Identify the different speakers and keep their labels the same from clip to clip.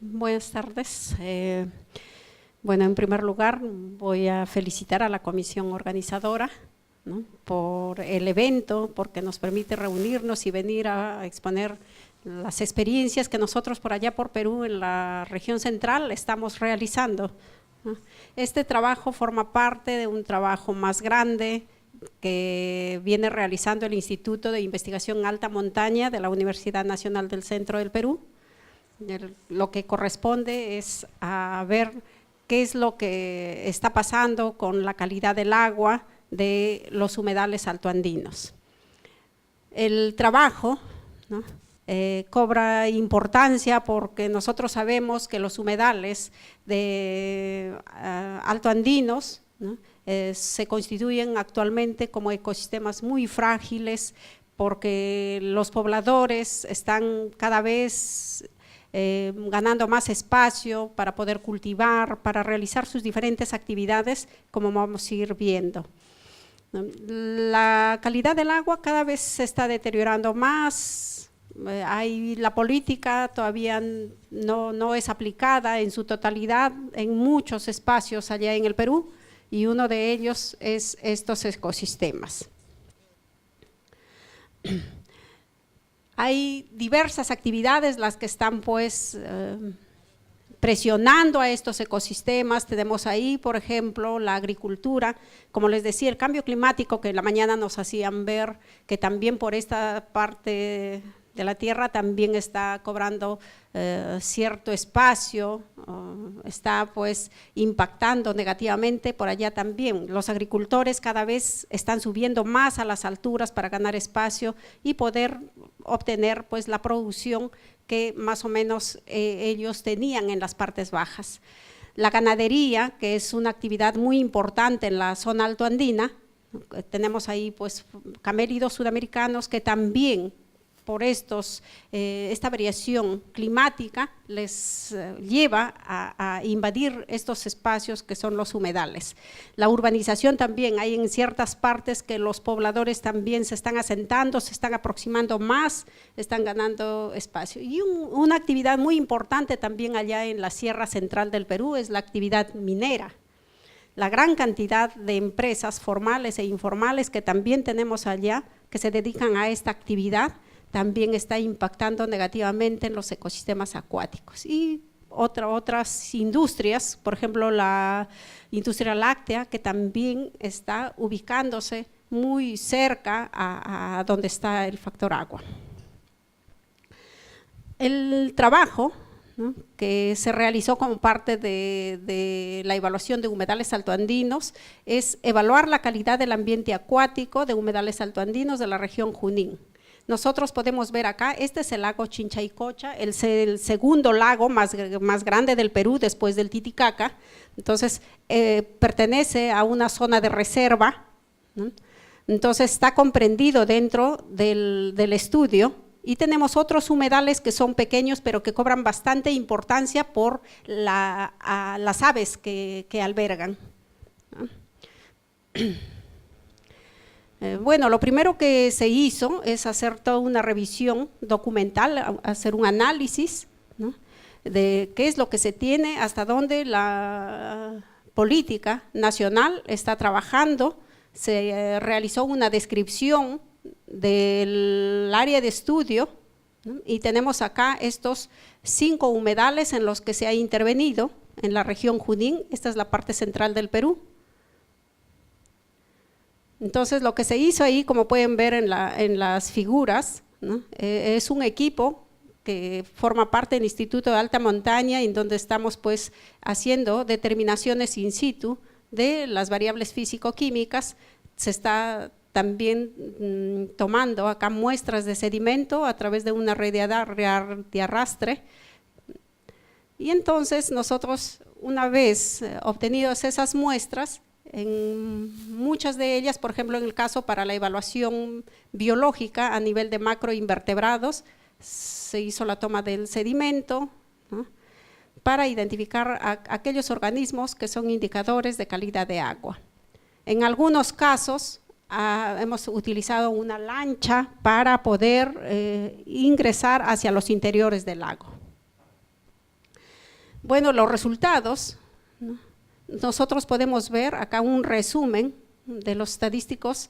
Speaker 1: Buenas tardes. Bueno, en primer lugar voy a felicitar a la comisión organizadora, ¿no?, por el evento, porque nos permite reunirnos y venir a exponer las experiencias que nosotros por allá por Perú, en la región central, estamos realizando, ¿no? Este trabajo forma parte de un trabajo más grande que viene realizando el Instituto de Investigación Alta Montaña de la Universidad Nacional del Centro del Perú. Lo que corresponde es a ver qué es lo que está pasando con la calidad del agua de los humedales altoandinos. El trabajo, ¿no?, cobra importancia porque nosotros sabemos que los humedales de altoandinos, ¿no?, se constituyen actualmente como ecosistemas muy frágiles porque los pobladores están cada vez ganando más espacio para poder cultivar, para realizar sus diferentes actividades, como vamos a ir viendo. La calidad del agua cada vez se está deteriorando más, la política todavía no es aplicada en su totalidad en muchos espacios allá en el Perú, y uno de ellos es estos ecosistemas. Hay diversas actividades las que están pues presionando a estos ecosistemas. Tenemos ahí, por ejemplo, la agricultura, como les decía, el cambio climático que en la mañana nos hacían ver, que también por esta parte de la tierra también está cobrando cierto espacio, está pues impactando negativamente por allá también. Los agricultores cada vez están subiendo más a las alturas para ganar espacio y poder obtener pues la producción que más o menos ellos tenían en las partes bajas. La ganadería, que es una actividad muy importante en la zona altoandina, tenemos ahí pues camélidos sudamericanos que también por esta variación climática les lleva a invadir estos espacios que son los humedales. La urbanización también, hay en ciertas partes que los pobladores también se están asentando, se están aproximando más, están ganando espacio. Y una actividad muy importante también allá en la Sierra Central del Perú es la actividad minera. La gran cantidad de empresas formales e informales que también tenemos allá, que se dedican a esta actividad, también está impactando negativamente en los ecosistemas acuáticos. Y otras industrias, por ejemplo la industria láctea, que también está ubicándose muy cerca a donde está el factor agua. El trabajo, ¿no?, que se realizó como parte de la evaluación de humedales altoandinos es evaluar la calidad del ambiente acuático de humedales altoandinos de la región Junín. Nosotros podemos ver acá, este es el lago Chinchaycocha, el segundo lago más grande del Perú después del Titicaca. Entonces pertenece a una zona de reserva, ¿no? Entonces está comprendido dentro del estudio, y tenemos otros humedales que son pequeños pero que cobran bastante importancia por las aves que albergan, ¿no? Bueno, lo primero que se hizo es hacer toda una revisión documental, hacer un análisis, ¿no?, de qué es lo que se tiene, hasta dónde la política nacional está trabajando. Se realizó una descripción del área de estudio, ¿no?, y tenemos acá estos 5 humedales en los que se ha intervenido en la región Junín. Esta es la parte central del Perú. Entonces lo que se hizo ahí, como pueden ver en las figuras, ¿no?, es un equipo que forma parte del Instituto de Alta Montaña, en donde estamos pues haciendo determinaciones in situ de las variables físico-químicas. Se está también tomando acá muestras de sedimento a través de una red de arrastre, y entonces nosotros, una vez obtenidas esas muestras, en muchas de ellas, por ejemplo en el caso para la evaluación biológica a nivel de macroinvertebrados, se hizo la toma del sedimento, ¿no?, para identificar aquellos organismos que son indicadores de calidad de agua. En algunos casos hemos utilizado una lancha para poder ingresar hacia los interiores del lago. Bueno, los resultados, ¿no? Nosotros podemos ver acá un resumen de los estadísticos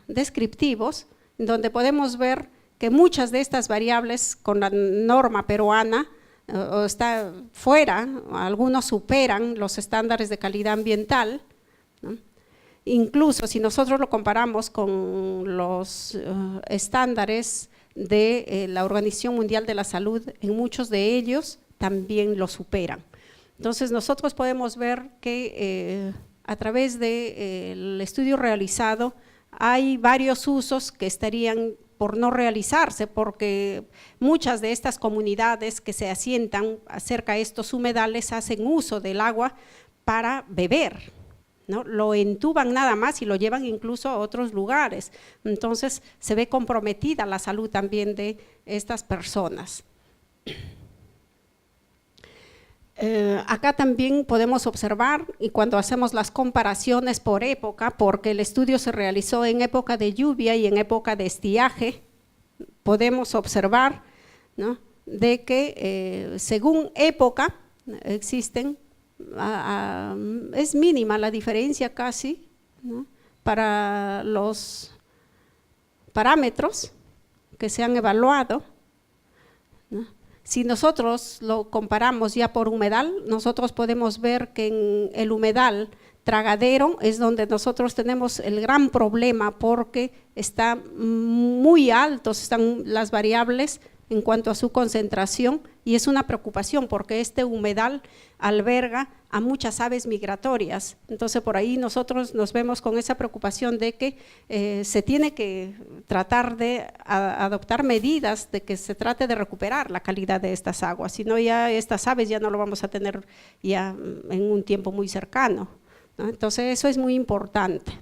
Speaker 1: descriptivos, donde podemos ver que muchas de estas variables con la norma peruana está fuera, algunos superan los estándares de calidad ambiental, ¿no? Incluso si nosotros lo comparamos con los estándares de la Organización Mundial de la Salud, en muchos de ellos también lo superan. Entonces nosotros podemos ver que a través del estudio realizado hay varios usos que estarían por no realizarse, porque muchas de estas comunidades que se asientan cerca de estos humedales hacen uso del agua para beber, ¿no? Lo entuban nada más y lo llevan incluso a otros lugares. Entonces se ve comprometida la salud también de estas personas. Acá también podemos observar, y cuando hacemos las comparaciones por época, porque el estudio se realizó en época de lluvia y en época de estiaje, podemos observar, ¿no?, de que según época existen, es mínima la diferencia casi, ¿no?, para los parámetros que se han evaluado, ¿no? Si nosotros lo comparamos ya por humedal, nosotros podemos ver que en el humedal Tragadero es donde nosotros tenemos el gran problema, porque está muy altos, están las variables en cuanto a su concentración, y es una preocupación porque este humedal alberga a muchas aves migratorias. Entonces por ahí nosotros nos vemos con esa preocupación de que se tiene que tratar de adoptar medidas de que se trate de recuperar la calidad de estas aguas, si no ya estas aves ya no lo vamos a tener ya en un tiempo muy cercano, ¿no? Entonces eso es muy importante.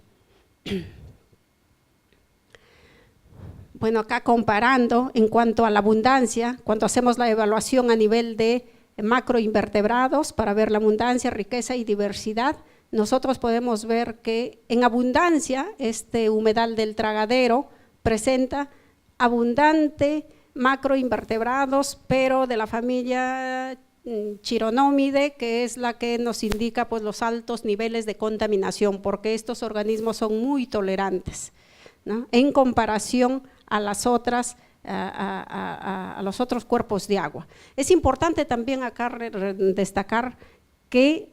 Speaker 1: Bueno, acá comparando en cuanto a la abundancia, cuando hacemos la evaluación a nivel de macroinvertebrados para ver la abundancia, riqueza y diversidad, nosotros podemos ver que en abundancia este humedal del Tragadero presenta abundante macroinvertebrados, pero de la familia Chironomide, que es la que nos indica pues los altos niveles de contaminación, porque estos organismos son muy tolerantes, ¿no?, en comparación a las otras, a los otros cuerpos de agua. Es importante también acá destacar que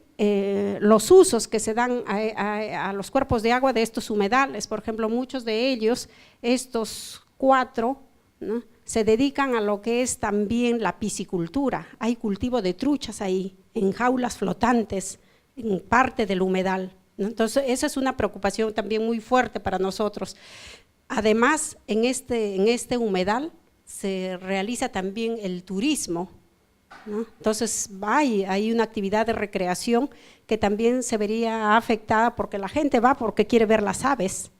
Speaker 1: los usos que se dan a los cuerpos de agua de estos humedales, por ejemplo, muchos de ellos, estos 4, ¿no?, se dedican a lo que es también la piscicultura. Hay cultivo de truchas ahí, en jaulas flotantes, en parte del humedal, ¿no? Entonces esa es una preocupación también muy fuerte para nosotros. Además, en este humedal se realiza también el turismo, ¿no? Entonces hay una actividad de recreación que también se vería afectada, porque la gente va porque quiere ver las aves,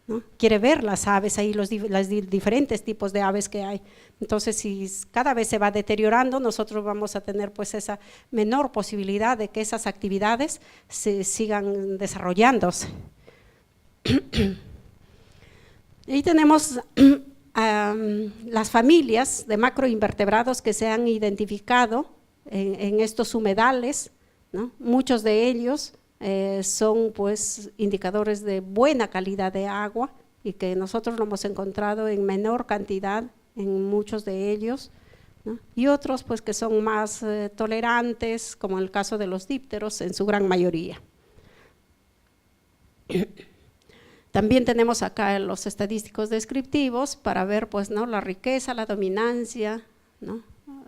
Speaker 1: ¿no? Quiere ver las aves, ahí los diferentes tipos de aves que hay. Entonces, si cada vez se va deteriorando, nosotros vamos a tener pues esa menor posibilidad de que esas actividades se sigan desarrollándose. Y tenemos las familias de macroinvertebrados que se han identificado en estos humedales, ¿no? Muchos de ellos son pues indicadores de buena calidad de agua, y que nosotros lo hemos encontrado en menor cantidad en muchos de ellos, ¿no? Y otros pues que son más tolerantes, como en el caso de los dípteros en su gran mayoría. También tenemos acá los estadísticos descriptivos para ver pues, ¿no?, la riqueza, la dominancia, ¿no?,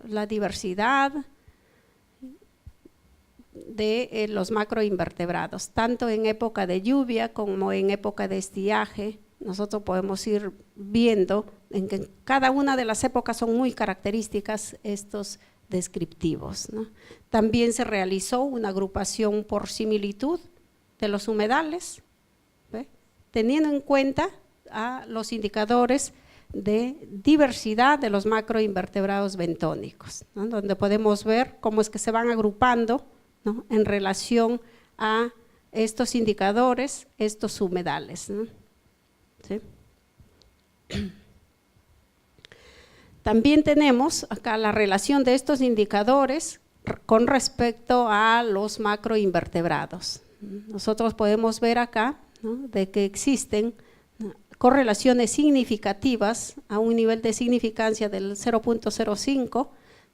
Speaker 1: la diversidad de los macroinvertebrados, tanto en época de lluvia como en época de estiaje. Nosotros podemos ir viendo en que cada una de las épocas son muy características estos descriptivos, ¿no? También se realizó una agrupación por similitud de los humedales, ¿ve?, teniendo en cuenta a los indicadores de diversidad de los macroinvertebrados bentónicos, ¿no?, donde podemos ver cómo es que se van agrupando, ¿no?, en relación a estos indicadores, estos humedales, ¿no? ¿Sí? También tenemos acá la relación de estos indicadores con respecto a los macroinvertebrados. Nosotros podemos ver acá, ¿no?, de que existen correlaciones significativas a un nivel de significancia del 0.05,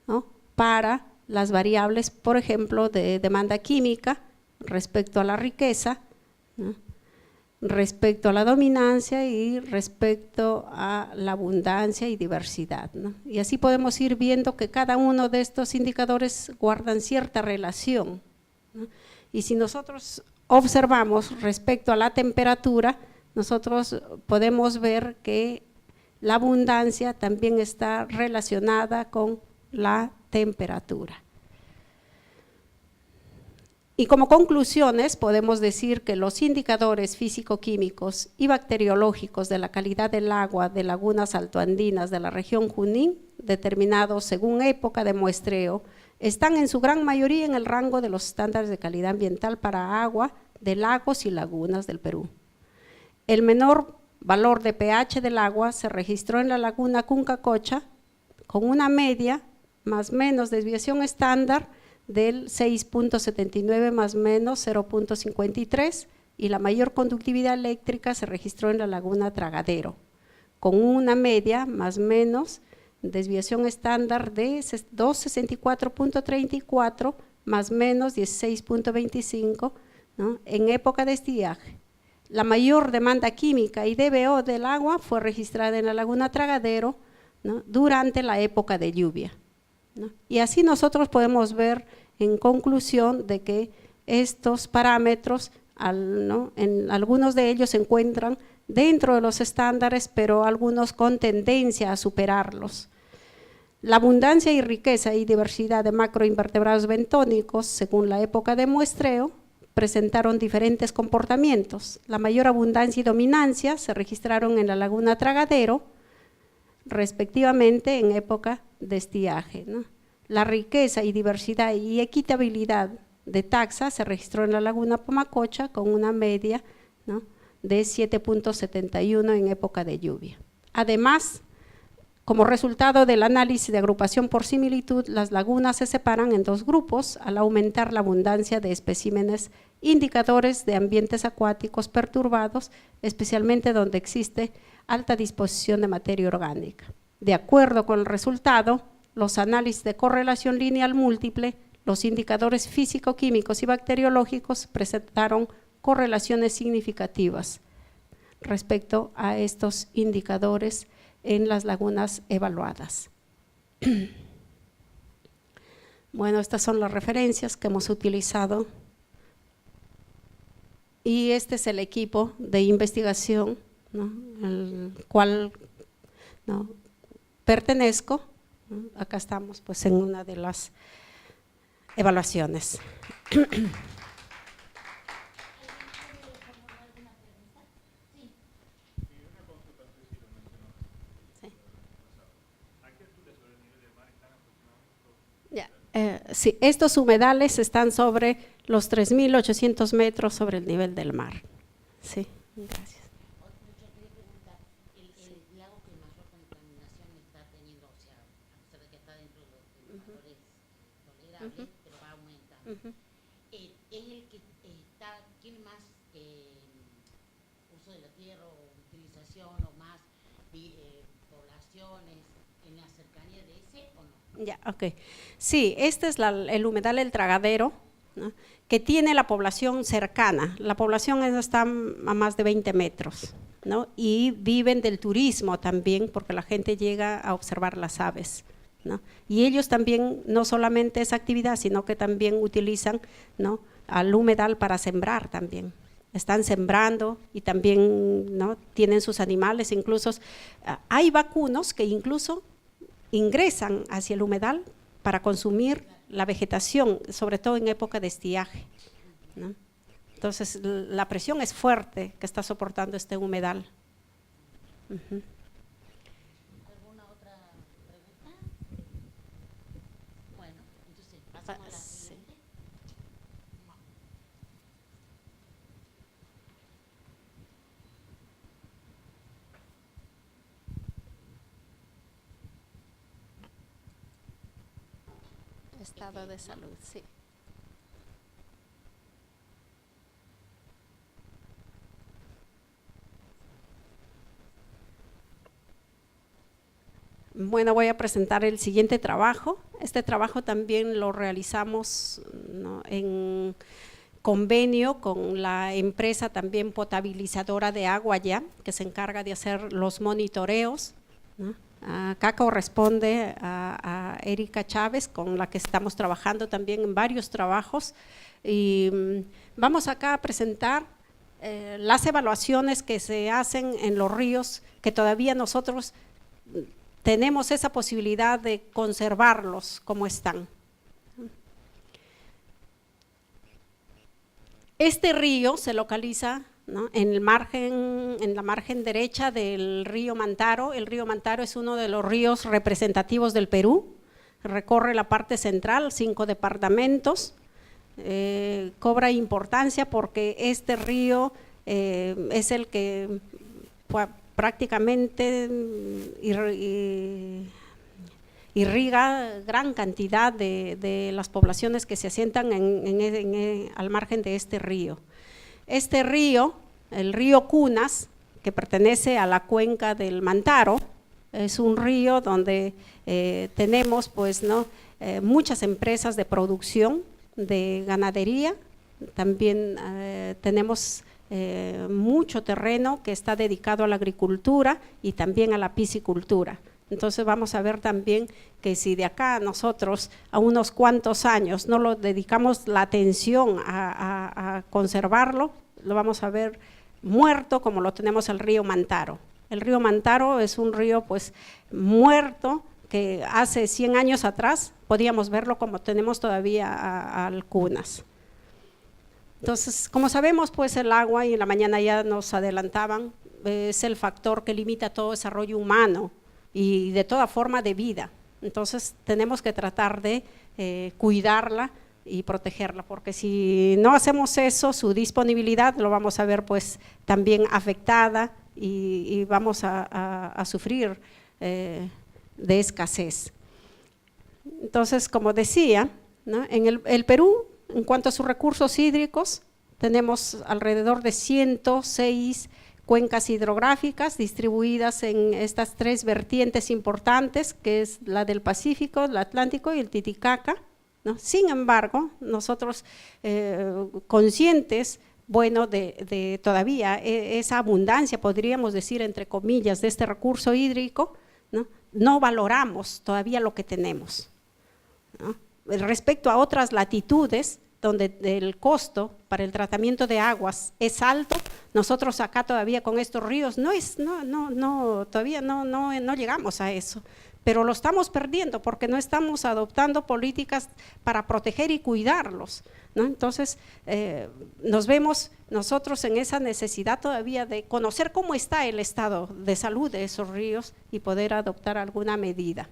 Speaker 1: ¿no?, para las variables, por ejemplo, de demanda química respecto a la riqueza, ¿no?, respecto a la dominancia y respecto a la abundancia y diversidad, ¿no? Y así podemos ir viendo que cada uno de estos indicadores guardan cierta relación, ¿no? Y si nosotros observamos respecto a la temperatura, nosotros podemos ver que la abundancia también está relacionada con la temperatura. Y como conclusiones podemos decir que los indicadores físico-químicos y bacteriológicos de la calidad del agua de lagunas altoandinas de la región Junín, determinados según época de muestreo, están en su gran mayoría en el rango de los estándares de calidad ambiental para agua de lagos y lagunas del Perú. El menor valor de pH del agua se registró en la laguna Cuncacocha con una media más menos desviación estándar del 6.79 más menos 0.53 y la mayor conductividad eléctrica se registró en la laguna Tragadero, con una media más menos desviación estándar de 264.34 más menos 16.25, ¿no?, en época de estiaje. La mayor demanda química y DBO del agua fue registrada en la laguna Tragadero, ¿no?, durante la época de lluvia, ¿no? Y así nosotros podemos ver en conclusión de que estos parámetros, ¿no?, en algunos de ellos se encuentran dentro de los estándares, pero algunos con tendencia a superarlos. La abundancia y riqueza y diversidad de macroinvertebrados bentónicos, según la época de muestreo, presentaron diferentes comportamientos. La mayor abundancia y dominancia se registraron en la laguna Tragadero, respectivamente en época de estiaje, ¿no? La riqueza y diversidad y equitabilidad de taxa se registró en la laguna Pamacocha con una media, ¿no?, de 7.71 en época de lluvia. Además, como resultado del análisis de agrupación por similitud, las lagunas se separan en dos grupos al aumentar la abundancia de especímenes indicadores de ambientes acuáticos perturbados, especialmente donde existe alta disposición de materia orgánica. De acuerdo con el resultado, los análisis de correlación lineal múltiple, los indicadores físico-químicos y bacteriológicos presentaron correlaciones significativas respecto a estos indicadores en las lagunas evaluadas. Bueno, estas son las referencias que hemos utilizado y este es el equipo de investigación, ¿no?, al cual, ¿no?, pertenezco, ¿no? Acá estamos pues en una de las evaluaciones. Sí, estos humedales están sobre los 3.800 metros sobre el nivel del mar. Sí, gracias.
Speaker 2: El lago que mayor contaminación está teniendo, o sea, a pesar de que está dentro de los valores tolerables, pero va aumentando. Es el que tiene más uso de la tierra o utilización o más poblaciones en la cercanía de ese o no.
Speaker 1: Ya, ok. Sí, este es el humedal El Tragadero, ¿no?, que tiene la población cercana. La población está a más de 20 metros, ¿no?, y viven del turismo también porque la gente llega a observar las aves, ¿no? Y ellos también no solamente esa actividad, sino que también utilizan, ¿no?, al humedal para sembrar también. Están sembrando y también, ¿no?, tienen sus animales, incluso hay vacunos que incluso ingresan hacia el humedal para consumir la vegetación, sobre todo en época de estiaje, ¿no? Entonces la presión es fuerte que está soportando este humedal.
Speaker 2: ¿Alguna otra pregunta? Bueno, entonces pasamos a la siguiente.
Speaker 1: estado de salud, sí. Bueno, voy a presentar el siguiente trabajo. Este trabajo también lo realizamos, ¿no?, en convenio con la empresa también potabilizadora de agua ya, que se encarga de hacer los monitoreos, ¿no? Acá corresponde a Erika Chávez, con la que estamos trabajando también en varios trabajos, y vamos acá a presentar las evaluaciones que se hacen en los ríos, que todavía nosotros tenemos esa posibilidad de conservarlos como están. Este río se localiza, ¿no?, en la margen derecha del río Mantaro. El río Mantaro es uno de los ríos representativos del Perú, recorre la parte central, 5 departamentos, cobra importancia porque este río es el que prácticamente irriga gran cantidad de las poblaciones que se asientan al margen de este río. Este río, el río Cunas, que pertenece a la cuenca del Mantaro, es un río donde tenemos pues, ¿no?, muchas empresas de producción de ganadería, también tenemos mucho terreno que está dedicado a la agricultura y también a la piscicultura. Entonces vamos a ver también que si de acá nosotros a unos cuantos años no lo dedicamos la atención a conservarlo, lo vamos a ver muerto como lo tenemos el río Mantaro. El río Mantaro es un río pues muerto que hace 100 años atrás podíamos verlo como tenemos todavía al Cunas. Entonces, como sabemos, pues el agua, y en la mañana ya nos adelantaban, es el factor que limita todo desarrollo humano y de toda forma de vida. Entonces tenemos que tratar de cuidarla y protegerla, porque si no hacemos eso, su disponibilidad lo vamos a ver pues también afectada y vamos a sufrir de escasez. Entonces, como decía, ¿no?, en el Perú, en cuanto a sus recursos hídricos, tenemos alrededor de 106 cuencas hidrográficas distribuidas en estas 3 vertientes importantes, que es la del Pacífico, el Atlántico y el Titicaca, ¿no? Sin embargo, nosotros conscientes, bueno, de todavía esa abundancia, podríamos decir entre comillas, de este recurso hídrico, no valoramos todavía lo que tenemos, ¿no? Respecto a otras latitudes, donde el costo para el tratamiento de aguas es alto, nosotros acá todavía con estos ríos todavía no llegamos a eso, pero lo estamos perdiendo porque no estamos adoptando políticas para proteger y cuidarlos, ¿no? Entonces nos vemos nosotros en esa necesidad todavía de conocer cómo está el estado de salud de esos ríos y poder adoptar alguna medida.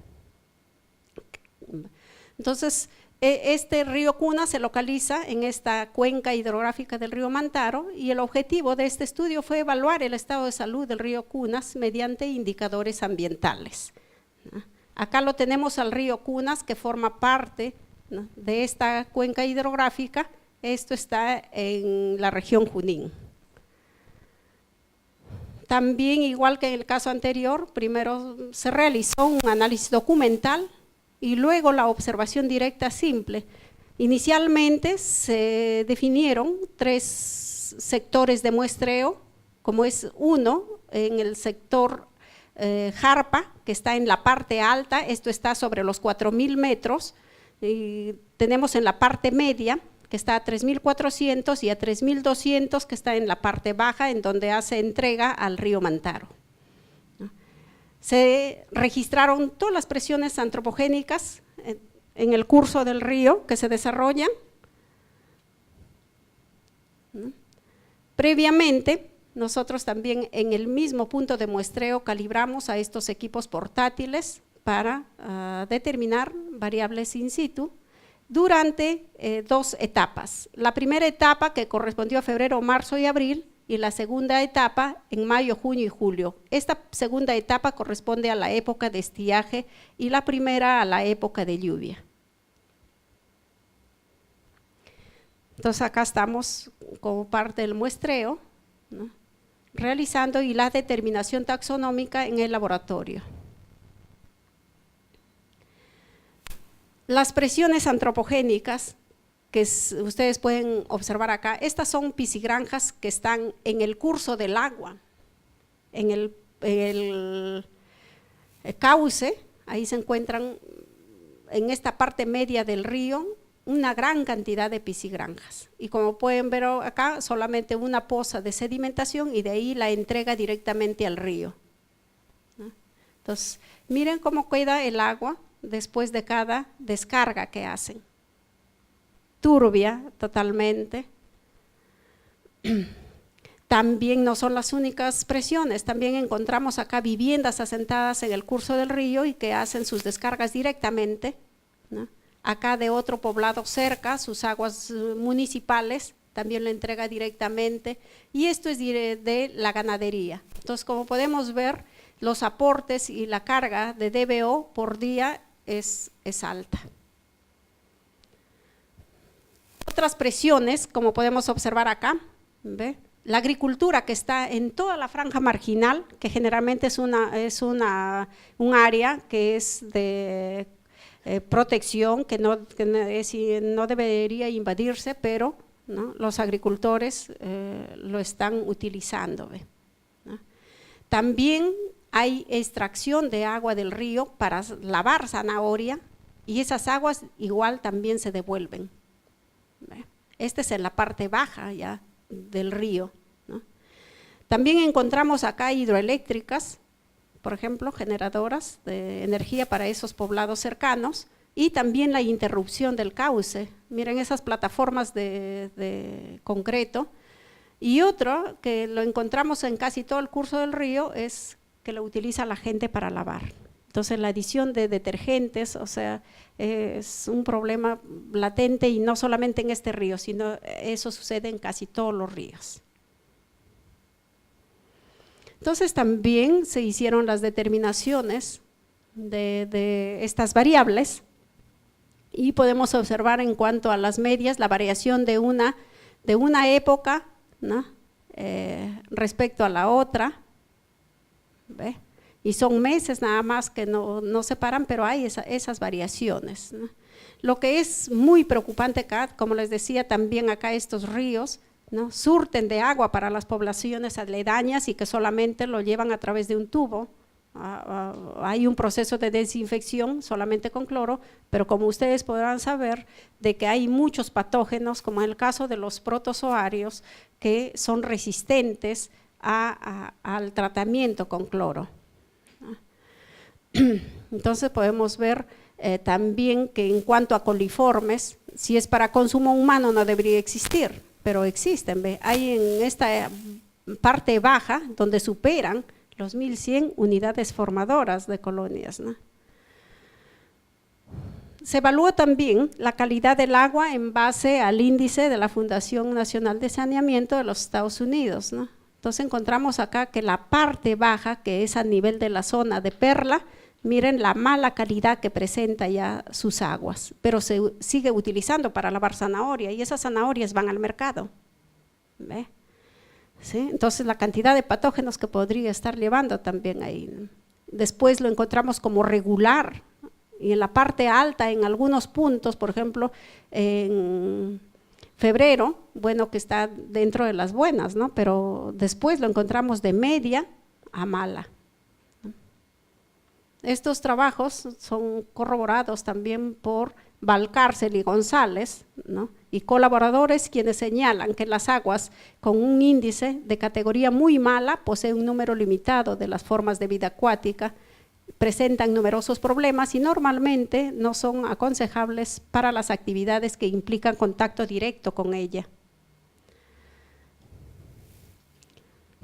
Speaker 1: Entonces, este río Cunas se localiza en esta cuenca hidrográfica del río Mantaro y el objetivo de este estudio fue evaluar el estado de salud del río Cunas mediante indicadores ambientales. Acá lo tenemos al río Cunas, que forma parte, ¿no?, de esta cuenca hidrográfica. Esto está en la región Junín. También, igual que en el caso anterior, primero se realizó un análisis documental y luego la observación directa simple. Inicialmente se definieron 3 sectores de muestreo, como es uno en el sector Jarpa, que está en la parte alta, esto está sobre los 4.000 metros, y tenemos en la parte media, que está a 3.400 y a 3.200, que está en la parte baja, en donde hace entrega al río Mantaro. Se registraron todas las presiones antropogénicas en el curso del río que se desarrollan. Previamente, nosotros también en el mismo punto de muestreo calibramos a estos equipos portátiles para determinar variables in situ durante 2 etapas. La primera etapa, que correspondió a febrero, marzo y abril, y la segunda etapa en mayo, junio y julio. Esta segunda etapa corresponde a la época de estiaje y la primera a la época de lluvia. Entonces acá estamos como parte del muestreo, ¿no?, realizando y la determinación taxonómica en el laboratorio. Las presiones antropogénicas que ustedes pueden observar acá, estas son piscigranjas que están en el curso del agua, en el cauce, ahí se encuentran en esta parte media del río una gran cantidad de piscigranjas, y como pueden ver acá, solamente una poza de sedimentación y de ahí la entrega directamente al río, ¿no? Entonces, miren cómo queda el agua después de cada descarga que hacen, turbia totalmente. También no son las únicas presiones, también encontramos acá viviendas asentadas en el curso del río y que hacen sus descargas directamente, ¿no? Acá de otro poblado cerca, sus aguas municipales también la entrega directamente, y esto es de la ganadería. Entonces, como podemos ver, los aportes y la carga de DBO por día es alta. Otras presiones, como podemos observar acá, ¿ve? La agricultura que está en toda la franja marginal, que generalmente es un área que es de protección, que no debería invadirse, pero, ¿no?, los agricultores lo están utilizando, ¿no? También hay extracción de agua del río para lavar zanahoria, y esas aguas igual también se devuelven, ¿ve? Esta es en la parte baja ya del río, ¿no? También encontramos acá hidroeléctricas, por ejemplo, generadoras de energía para esos poblados cercanos, y también la interrupción del cauce. Miren esas plataformas de concreto. Y otro que lo encontramos en casi todo el curso del río es que lo utiliza la gente para lavar. Entonces la adición de detergentes, o sea, es un problema latente, y no solamente en este río, sino eso sucede en casi todos los ríos. Entonces también se hicieron las determinaciones de estas variables, y podemos observar en cuanto a las medias la variación de una época, ¿no?, respecto a la otra, ¿ve? Y son meses nada más que no separan, pero hay esas variaciones, ¿no? Lo que es muy preocupante acá, como les decía, también acá estos ríos, ¿no?, surten de agua para las poblaciones aledañas y que solamente lo llevan a través de un tubo. Hay un proceso de desinfección solamente con cloro, pero como ustedes podrán saber, de que hay muchos patógenos, como en el caso de los protozoarios, que son resistentes al tratamiento con cloro. Entonces podemos ver también que en cuanto a coliformes, si es para consumo humano no debería existir, pero existen, ¿ve? Hay en esta parte baja donde superan los 1100 unidades formadoras de colonias, ¿no? Se evalúa también la calidad del agua en base al índice de la Fundación Nacional de Saneamiento de los Estados Unidos, ¿no? Entonces encontramos acá que la parte baja, que es a nivel de la zona de Perla, miren la mala calidad que presenta ya sus aguas, pero se sigue utilizando para lavar zanahoria, y esas zanahorias van al mercado, ¿ve? ¿Sí? Entonces la cantidad de patógenos que podría estar llevando también ahí, ¿no? Después lo encontramos como regular, y en la parte alta en algunos puntos, por ejemplo en Febrero, bueno, que está dentro de las buenas, ¿no?, pero después lo encontramos de media a mala. Estos trabajos son corroborados también por Valcárcel y González, ¿no?, y colaboradores, quienes señalan que las aguas con un índice de categoría muy mala poseen un número limitado de las formas de vida acuática, presentan numerosos problemas y normalmente no son aconsejables para las actividades que implican contacto directo con ella.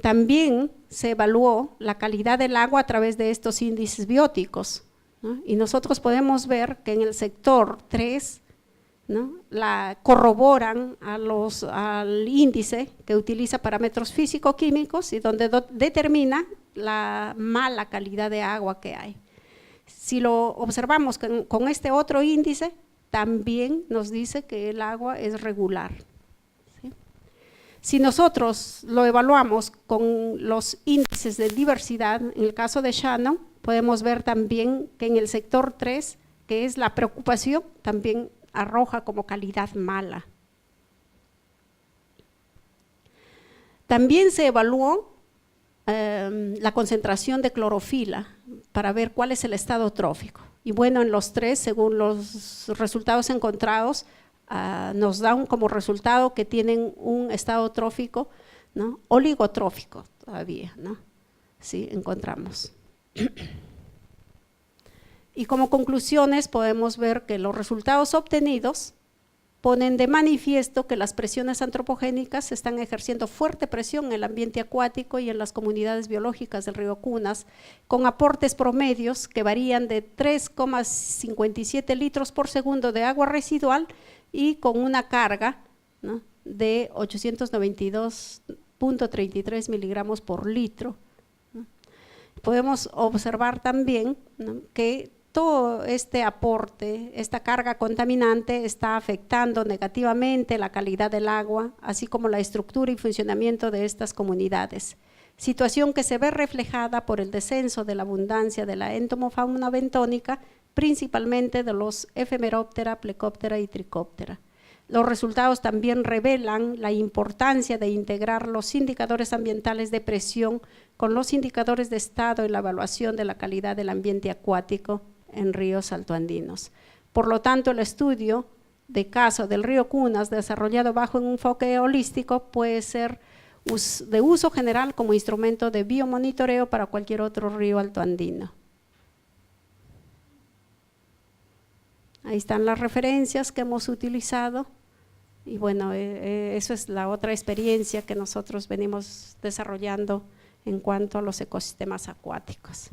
Speaker 1: También se evaluó la calidad del agua a través de estos índices bióticos, ¿no?, y nosotros podemos ver que en el sector 3, ¿no?, la corroboran al índice que utiliza parámetros físico-químicos y donde determina la mala calidad de agua que hay. Si lo observamos con este otro índice, también nos dice que el agua es regular, Si nosotros lo evaluamos con los índices de diversidad, en el caso de Shannon, podemos ver también que en el sector 3, que es la preocupación, también arroja como calidad mala. También se evaluó la concentración de clorofila para ver cuál es el estado trófico. Y bueno, en los 3, según los resultados encontrados, nos dan como resultado que tienen un estado trófico, ¿no?, oligotrófico todavía, ¿no? Sí, encontramos. Y como conclusiones podemos ver que los resultados obtenidos ponen de manifiesto que las presiones antropogénicas están ejerciendo fuerte presión en el ambiente acuático y en las comunidades biológicas del río Cunas, con aportes promedios que varían de 3,57 litros por segundo de agua residual y con una carga, ¿no?, de 892,33 miligramos por litro, ¿no? Podemos observar también, ¿no?, que todo este aporte, esta carga contaminante está afectando negativamente la calidad del agua, así como la estructura y funcionamiento de estas comunidades, situación que se ve reflejada por el descenso de la abundancia de la entomofauna bentónica, principalmente de los Ephemeroptera, Plecoptera y Trichoptera. Los resultados también revelan la importancia de integrar los indicadores ambientales de presión con los indicadores de estado en la evaluación de la calidad del ambiente acuático en ríos altoandinos. Por lo tanto, el estudio de caso del río Cunas, desarrollado bajo un enfoque holístico, puede ser de uso general como instrumento de biomonitoreo para cualquier otro río altoandino. Ahí están las referencias que hemos utilizado y bueno, eso es la otra experiencia que nosotros venimos desarrollando en cuanto a los ecosistemas acuáticos.